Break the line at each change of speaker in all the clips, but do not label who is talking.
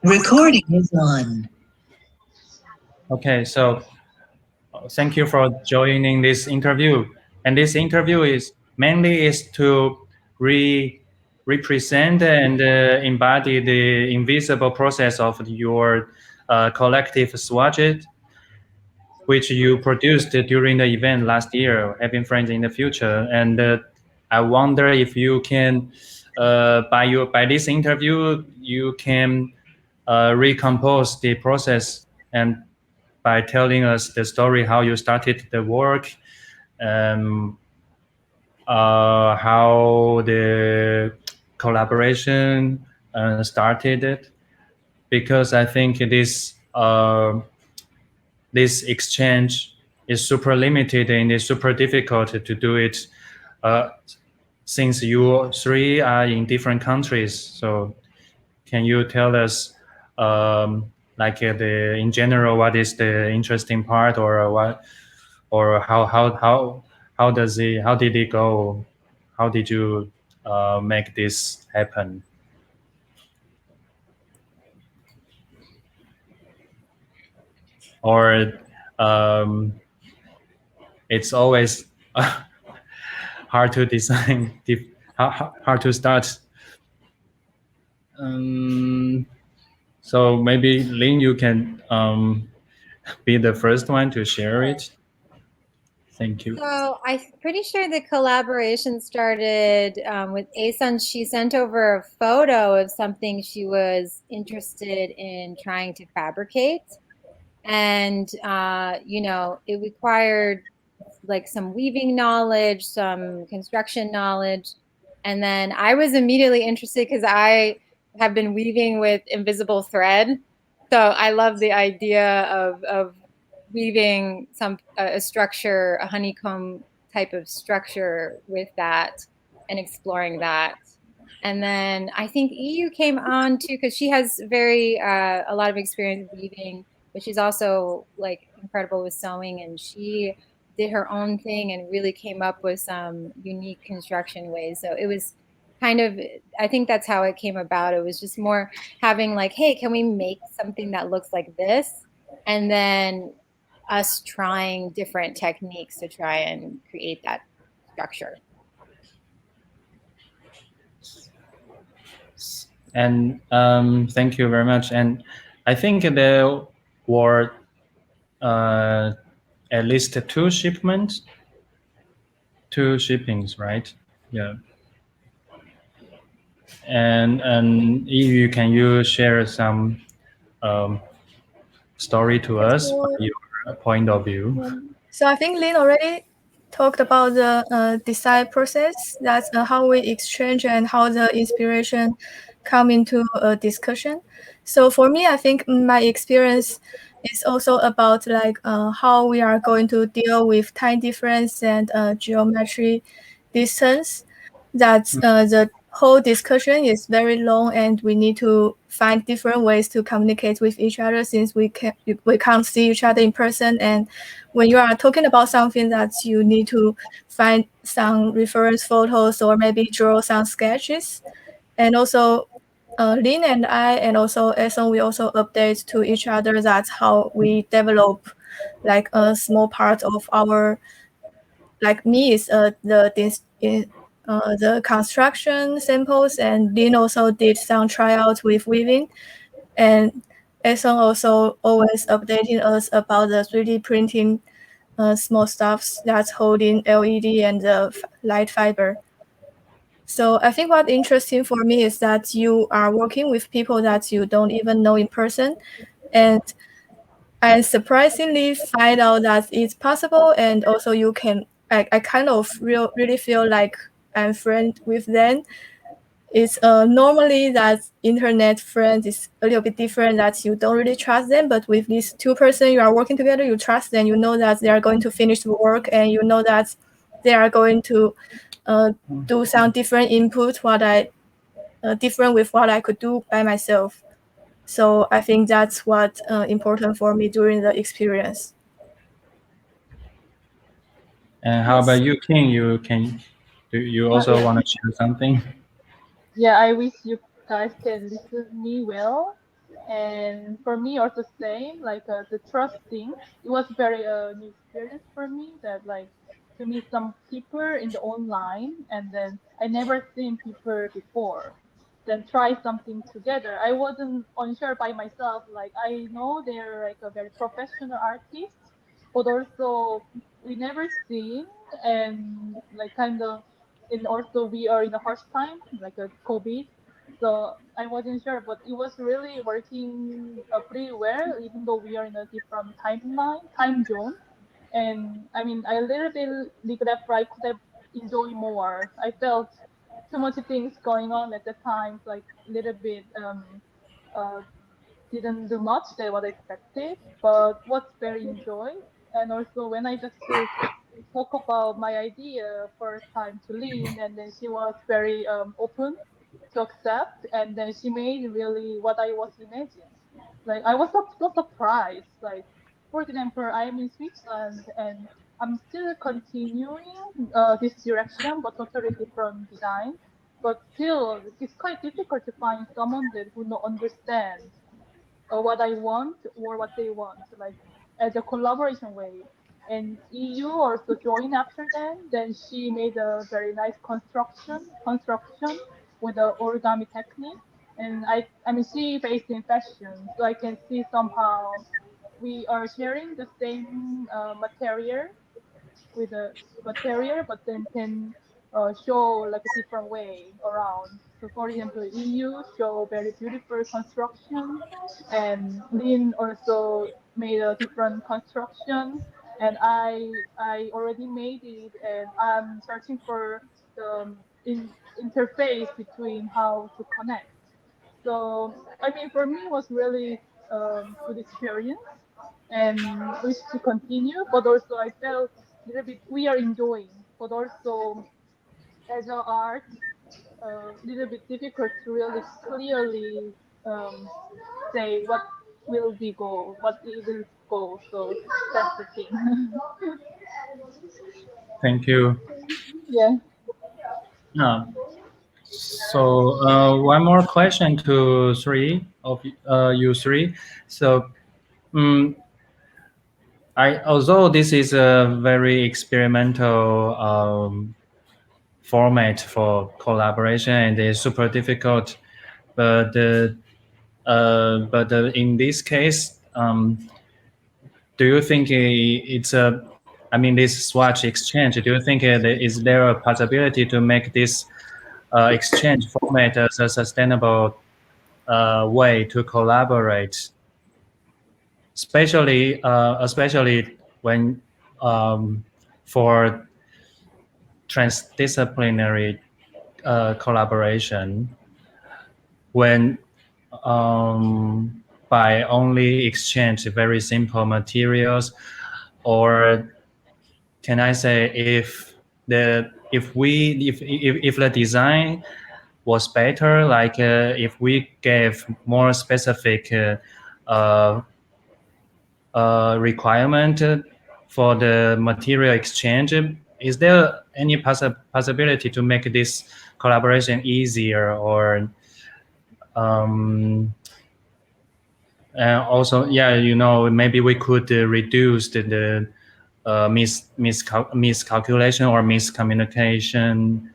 Recording is on.
Okay, so thank you for joining this interview. And this interview is mainly is to represent and embody the invisible process of your collective swatches, which you produced during the event last year, Having Friends in the Future. And I wonder if you can, by this interview, you can recompose the process and by telling us the story how you started the work, um, how the collaboration started. Because I think this exchange is super limited and it's super difficult to do it uh, since you three are in different countries. So can you tell us, in general, what is the interesting part, or what, or how did it go? How did you make this happen? Or it's always hard to design, hard to start. Um, so maybe Lin, you can be the first one to share it. Thank you.
So I'm pretty sure the collaboration started with AesunKim. She sent over a photo of something she was interested in trying to fabricate. And, it required like some weaving knowledge, some construction knowledge. And then I was immediately interested because I have been weaving with invisible thread. So I love the idea of weaving a structure, a honeycomb type of structure with that and exploring that. And then I think EU came on too because she has a lot of experience weaving, but she's also like incredible with sewing, and she did her own thing and really came up with some unique construction ways. So it was kind of, I think that's how it came about. It was just more having like, hey, can we make something that looks like this? And then us trying different techniques to try and create that structure.
And thank you very much. And I think there were uh, at least two shippings, right? Yeah. And if can you share some um, story to us from
So,
your point of view?
so I think Lynn already talked about the design process. That's how we exchange and how the inspiration come into a discussion. So for me, I think my experience is also about like how we are going to deal with time difference and geometry distance. That the whole discussion is very long, and we need to find different ways to communicate with each other since we can't see each other in person. And when you are talking about something that you need to find some reference photos or maybe draw some sketches. And also Lin and I and also Eson, we also update to each other. That's how we develop like a small part of our, like me is the construction samples, and Lin also did some tryouts with weaving. And Eson also always updating us about the 3D printing small stuffs that's holding LED and the light fiber. So I think what's interesting for me is that you are working with people that you don't even know in person, and I surprisingly find out that it's possible, and also you can. I kind of really feel like I'm friend with them. It's normally that internet friends is a little bit different, that you don't really trust them, but with these two person you are working together, you trust them, you know that they are going to finish the work, and you know that they are going to do some different input different with what I could do by myself. So I think that's what important for me during the experience.
And how about you, King? Do you also
Yeah,
want to share something?
yeah. I wish you guys can listen me well. And for me, also same, like the trust thing. It was very new experience for me that like to meet some people in the online, and then I never seen people before. Then try something together. I wasn't unsure by myself. Like I know they're like a very professional artist, but also we never seen and like kind of. And also we are in a harsh time, like a COVID, so I wasn't sure, but it was really working pretty well, even though we are in a different time zone. And I mean, I a little bit regret, I could have enjoyed more. I felt too much things going on at the time, like a little bit uh, didn't do much than what I expected, but was very enjoyed. And also when I just talk about my idea first time to Lynn, and then she was very open to accept, and then she made really what I was imagining. Like I was so surprised. Like for example, I'm in Switzerland and I'm still continuing this direction, but totally different design. But still, it's quite difficult to find someone that who not understand what I want or what they want, like as a collaboration way. And EU also joined after then. Then she made a very nice construction with the origami technique. And I mean, she based in fashion, so I can see somehow we are sharing the same material with the material, but then can show like a different way around. So for example, EU show very beautiful construction, and Lin also made a different construction, and I already made it, and I'm searching for the interface between how to connect. So I mean, for me, it was really good experience and wish to continue. But also, I felt a little bit we are enjoying, but also as an art, a little bit difficult to really clearly say what will be goal, what it will go. So that's the thing.
Thank you.
Yeah.
So one more question to three of you three. So although this is a very experimental format for collaboration and it's super difficult, but in this case, do you think it's a, I mean, this swatch exchange, do you think is there a possibility to make this exchange format as a sustainable way to collaborate, especially when for transdisciplinary collaboration, when by only exchange very simple materials, or can I say if the design was better, like if we gave more specific requirement for the material exchange, is there any possibility to make this collaboration easier, or also, yeah, maybe we could reduce the miscalculation or miscommunication,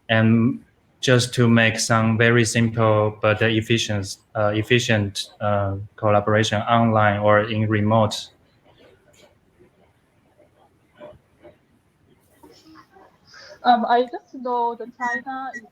and just to make some very simple but efficient collaboration online or in remote.
I just know that China is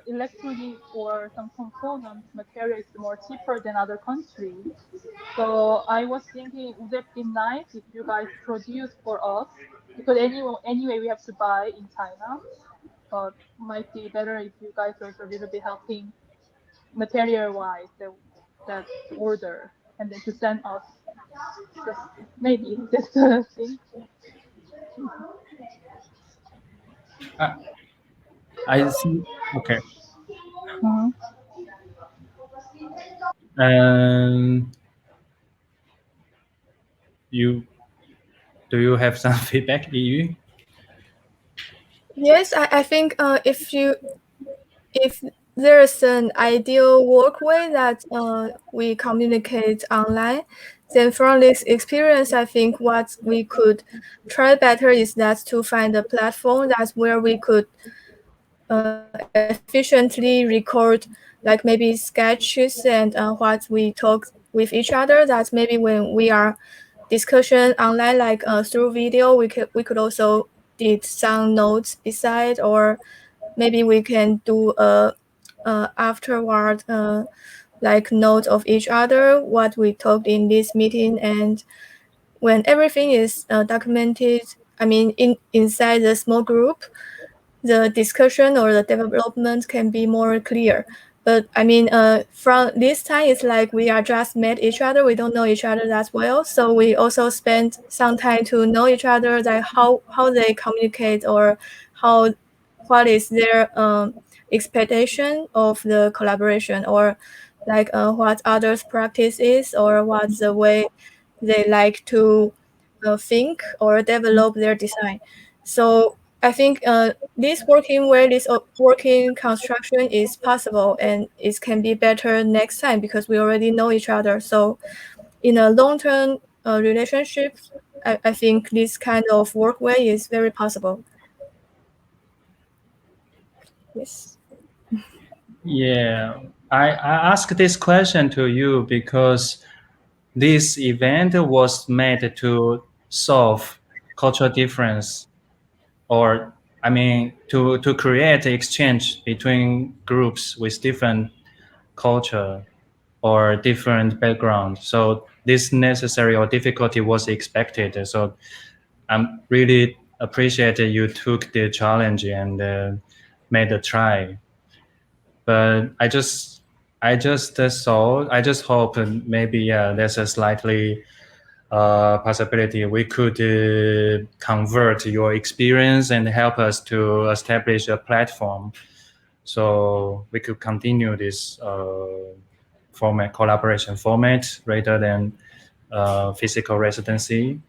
electronic or some component material is more cheaper than other countries. So I was thinking, would it be nice if you guys produce for us? Because anyway, we have to buy in China. But might be better if you guys are a little bit helping material-wise that order and then to send us. Just maybe that's the thing.
I see. Okay.
Mhm.
Um, you do you have some feedback, Yiyu?
Yes, I think if there's an ideal workway that we communicate online. Then from this experience, I think what we could try better is that to find a platform that's where we could efficiently record like maybe sketches and what we talk with each other. That maybe when we are discussion online, like through video, we could also did some notes beside, or maybe we can do a afterward like note of each other what we talked in this meeting. And when everything is documented, I mean inside the small group, the discussion or the development can be more clear. But I mean, from this time, it's like we are just met each other. We don't know each other that well. So we also spend some time to know each other, like how they communicate, or what is their expectation of the collaboration, or like what others' practice is, or what's the way they like to think or develop their design. So I think this working construction is possible, and it can be better next time because we already know each other. So in a long-term relationship, I think this kind of workway is very possible. Yes.
Yeah, I asked this question to you because this event was made to solve cultural difference, or I mean to create exchange between groups with different culture or different background. So this necessary or difficulty was expected. So I'm really appreciate that you took the challenge and made a try. But I just hope maybe there's a slightly possibility we could convert your experience and help us to establish a platform, so we could continue this collaboration format rather than physical residency.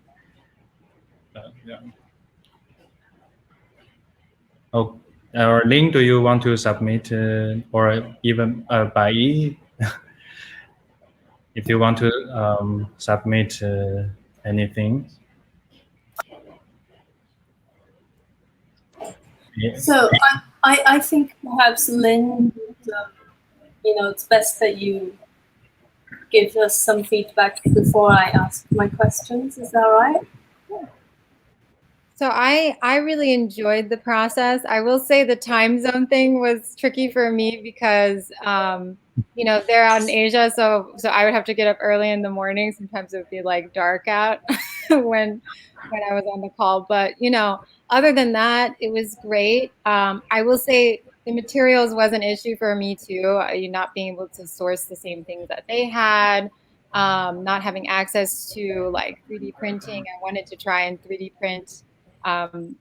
Yeah. Oh, or Linh, do you want to submit, or even Bai, if you want to submit anything? Yeah.
So I think perhaps Lynn, it's best that you give us some feedback before I ask my questions. Is that right?
So I really enjoyed the process. I will say the time zone thing was tricky for me because they're out in Asia, so I would have to get up early in the morning. Sometimes it would be like dark out when I was on the call. But other than that, it was great. I will say the materials was an issue for me too. You not being able to source the same things that they had, not having access to like 3D printing. I wanted to try and 3D print one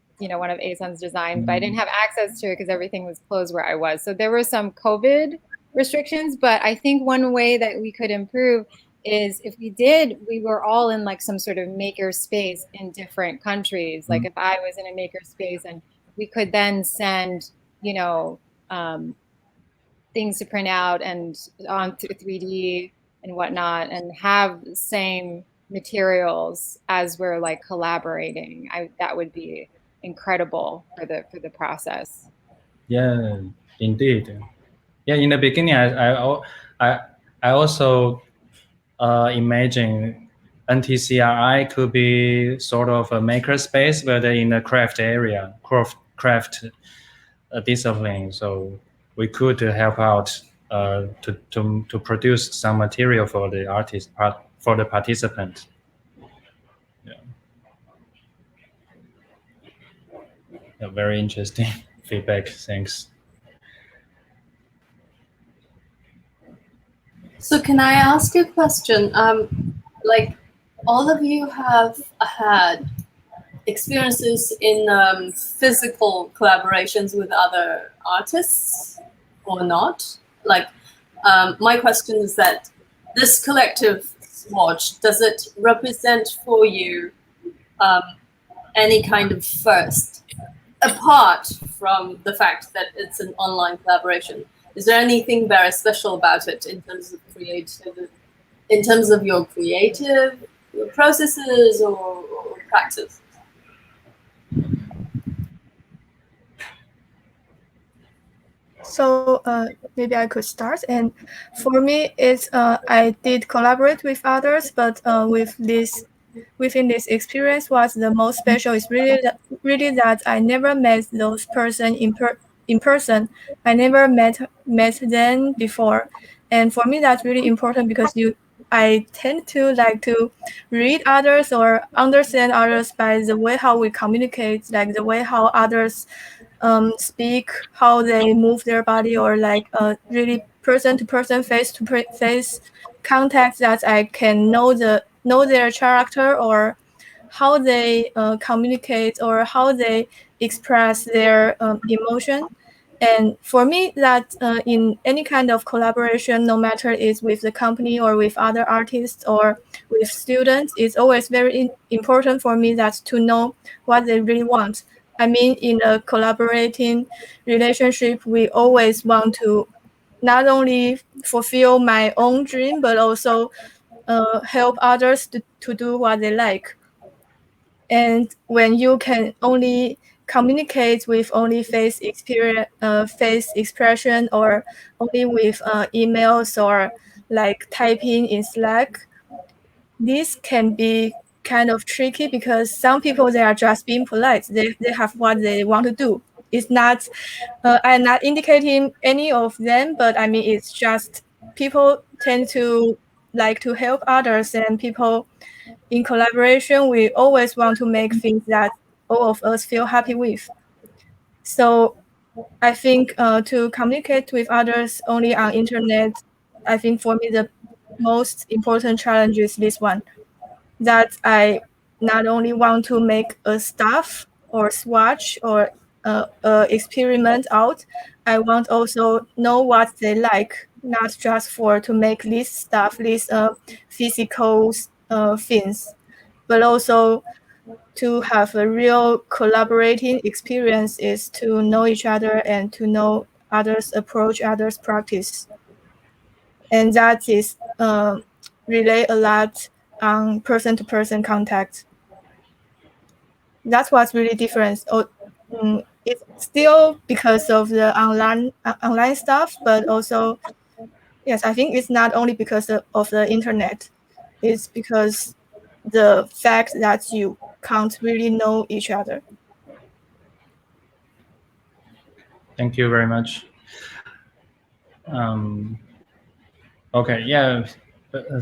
of AesunKim's designs, but I didn't have access to it because everything was closed where I was. So there were some COVID restrictions, but I think one way that we could improve is if we were all in like some sort of maker space in different countries. Like if I was in a maker space and we could then send, things to print out and on 3D and whatnot, and have the same materials as we're like collaborating. That would be incredible for the process.
Yeah, indeed. Yeah, in the beginning, I also imagine NTCRI could be sort of a maker space, but in the craft area, craft discipline. So we could help out to produce some material for the artist, for the participant. Yeah, very interesting feedback. Thanks.
So can I ask you a question? Like all of you have had experiences in physical collaborations with other artists or not? Like my question is that this collective swatch, does it represent for you any kind of first, apart from the fact that it's an online collaboration? Is there anything very special about it in terms of in terms of your creative processes or practice?
So maybe I could start. And for me, it's I did collaborate with others, but within this experience, what's the most special is really that I never met those person in person. I never met them before, and for me that's really important because I tend to like to read others or understand others by the way how we communicate, like the way how others speak, how they move their body, or like really person to person, face to face contact, that I can know their character or how they communicate or how they express their emotion. And for me, that in any kind of collaboration, no matter it's with the company or with other artists or with students, it's always very important for me that to know what they really want. I mean, in a collaborating relationship, we always want to not only fulfill my own dream, but also help others to do what they like. And when you can only communicate with only face expression, or only with emails or like typing in Slack, this can be kind of tricky because some people, they are just being polite. They have what they want to do. It's not I'm not indicating any of them, but I mean it's just people tend to like to help others, and people in collaboration, we always want to make things that all of us feel happy with. So I think to communicate with others only on internet, I think for me the most important challenge is this one, that I not only want to make a stuff or swatch or experiment out, I want also know what they like, not just for to make this stuff, these physical things, but also to have a real collaborating experience is to know each other and to know others' approach, others' practice. And that is relay a lot on person-to-person contact. That's what's really different. It's still because of the online stuff, but also, yes, I think it's not only because of the internet. It's because the fact that you can't really know each other.
Thank you very much. Okay, yeah,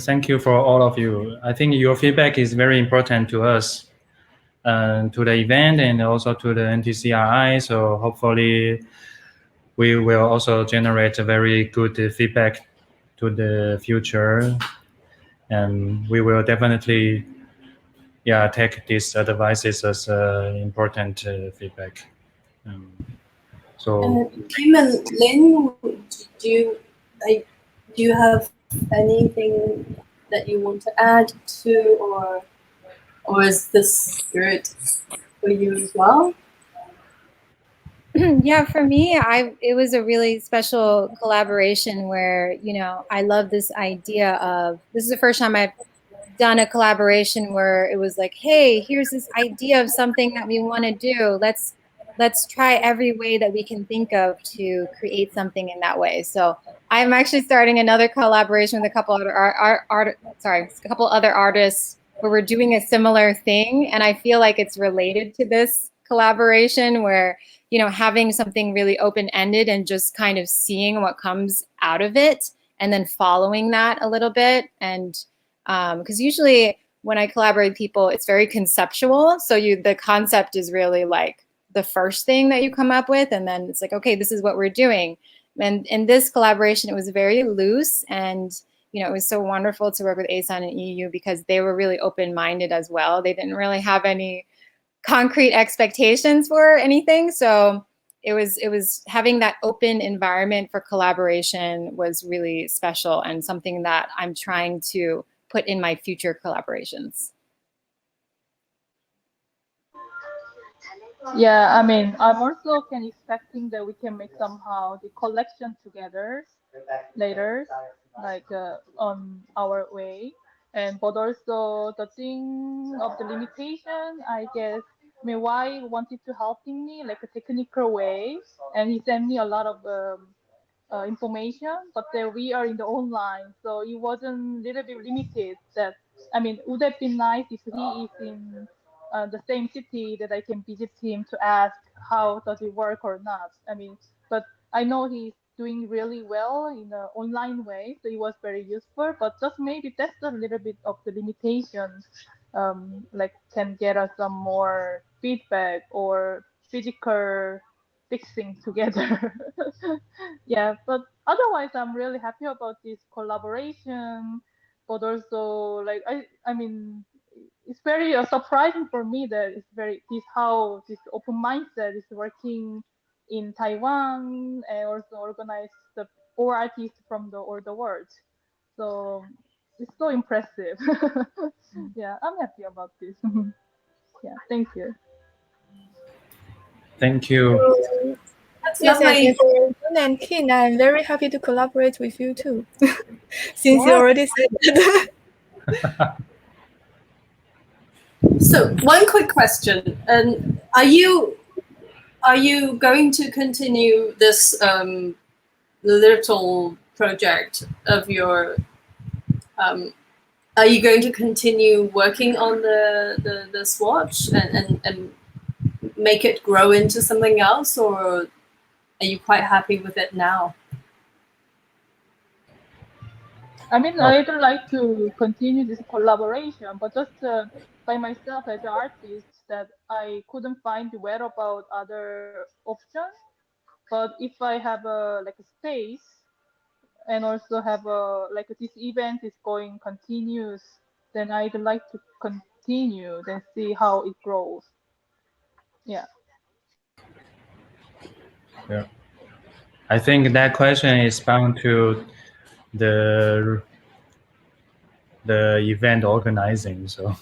thank you for all of you. I think your feedback is very important to us, to the event and also to the NTCRI. So hopefully we will also generate a very good feedback to the future, and we will definitely, yeah, take these advices as important feedback. So
Kim and Lin, do you have anything that you want to add to, or is this good for you as well?
Yeah, for me, it was a really special collaboration where, I love this idea of, this is the first time I've done a collaboration where it was like, hey, here's this idea of something that we want to do. Let's try every way that we can think of to create something in that way. So I'm actually starting another collaboration with a couple other a couple other artists where we're doing a similar thing, and I feel like it's related to this collaboration where, having something really open-ended and just kind of seeing what comes out of it and then following that a little bit. And because usually when I collaborate with people, it's very conceptual. So the concept is really like the first thing that you come up with, and then it's like, okay, this is what we're doing. And in this collaboration, it was very loose, and it was so wonderful to work with Aesun and Yiyu because they were really open-minded as well. They didn't really have any concrete expectations for anything, so it was having that open environment for collaboration was really special, and something that I'm trying to put in my future collaborations.
Yeah, I mean, I'm also can expecting that we can make somehow the collection together later, like on our way. And but also the thing of the limitation, I guess. I mean, why wanted to helping me like a technical way, and he sent me a lot of information, but we are in the online, so it wasn't little bit limited. That I mean, would have been nice if he is in the same city that I can visit him to ask how does it work or not. I mean, but I know he's doing really well in the online way, so it was very useful. But just maybe that's a little bit of the limitation. Like can get us some more feedback or physical fixing together. Yeah, but otherwise I'm really happy about this collaboration. But also like I mean it's very surprising for me that it's very this how this open mindset is working in Taiwan and also organize the all artists from the all the world. So it's so impressive. Yeah, I'm happy about this. Yeah, thank you.
Thank you.
That's
Yes,
lovely.
and for Jun and Kin, I'm very happy to collaborate with you too. Since you already said that.
So one quick question, and are you going to continue this little project of your? Are you going to continue working on the swatch and make it grow into something else, or are you quite happy with it now?
I mean, I'd like to continue this collaboration, but just by myself as an artist, that I couldn't find the whereabout other options. But if I have a like a space and also have a like this event is going continuous, then I'd like to continue, then see how it grows. Yeah.
Yeah. I think that question is bound to the event organizing. So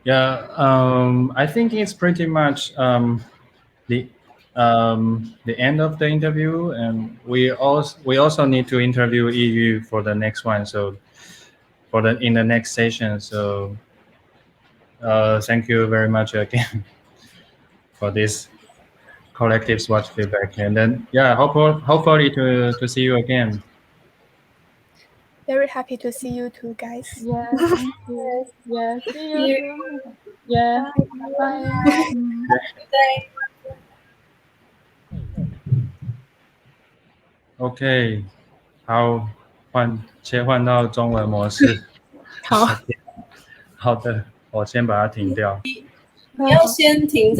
yeah, I think it's pretty much the end of the interview, and we also need to interview Yiyu for the next one. So in the next session. So thank you very much again for this collective swatch feedback, and then yeah, hopefully to see you again.
Very happy to see you too, guys.
Yeah, thank you. Yeah, see you soon. Yeah, bye.
Good day.
OK，好，切换到中文模式。
好，
好的，我先把它停掉。
你要先停。